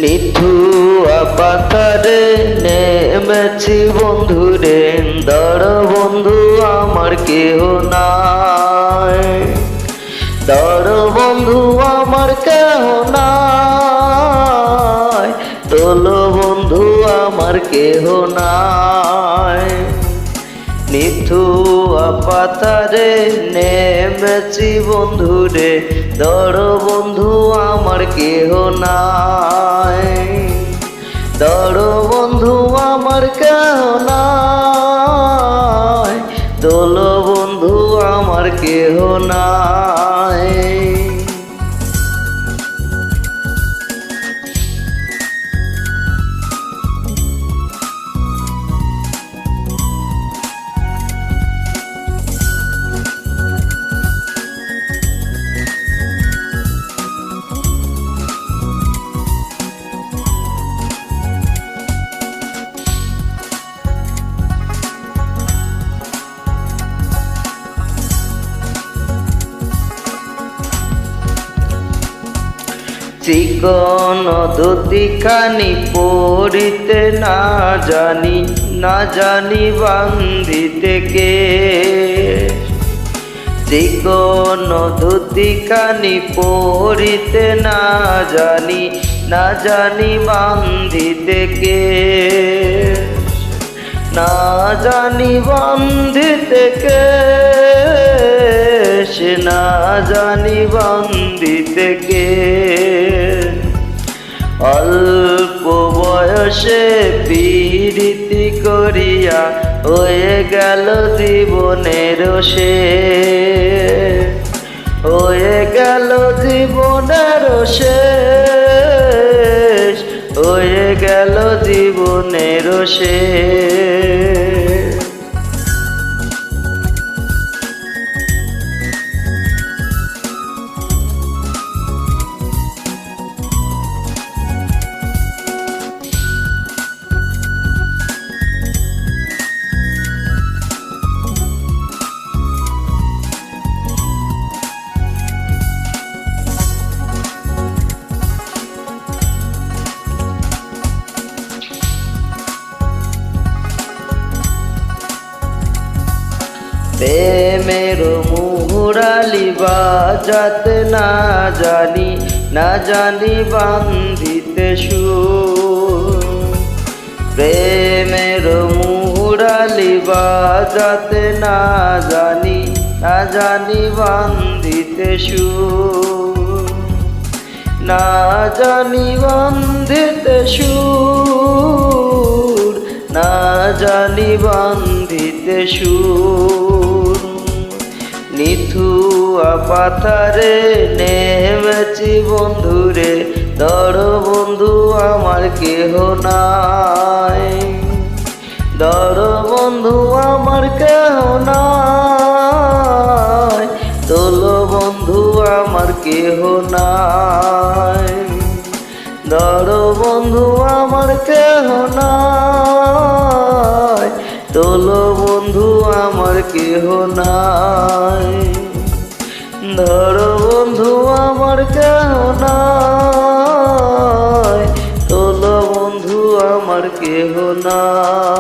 নিথুয়া পাথারে নেমেছি বন্ধুরে, ধরো বন্ধু আমার কেহ নাই, ধরো বন্ধু আমার কেহ নাই, তোলো বন্ধু আমার কেহ নাই। নিথুয়া পাথারে নেমেছি বন্ধুরে, ধরো বন্ধু আমার কেহ নাই, ধরো বন্ধু আমার কেহ নাই, তোলো বন্ধু আমার কেহ নাই। চিকন ধুতি খানি পরিতে না জানি, না জানি বান্ধিতে কে, চিকন ধুতি খানি পরিতে না জানি, না জানি বান্ধিতে কে, না জানি বান্ধিতে কে, সে না জানি বান্ধিতে কে। অল্প বয়সে পীড়িতি করিয়া হয়ে গেল জীবনের শেষ, হয়ে গেল জীবনের শেষ, হয়ে গেল জীবনের শেষ। প্রেমের মুহুরালি বাজাতে না জানি, না জানি বান্ধিতে সুর, প্রেমের মুহুরালি বাজাতে না জানি, না জানি বান্ধিতে সুর, না জানি বান্ধিতে সুর, না জানি বান্ধিতে সুর। নিথুয়া পাথারে নেমেছি বন্ধুরে, ধরো বন্ধু আমার কেহ নাই, ধরো বন্ধু আমার কেহ নাই, তোলো বন্ধু আমার কেহ নাই, ধরো বন্ধু আমার কেহ নাই, তোলো বন্ধু আমার কেহ নাই, ধরো বন্ধু আমার কেহ নাই, তোলো বন্ধু আমার কেহ নাই।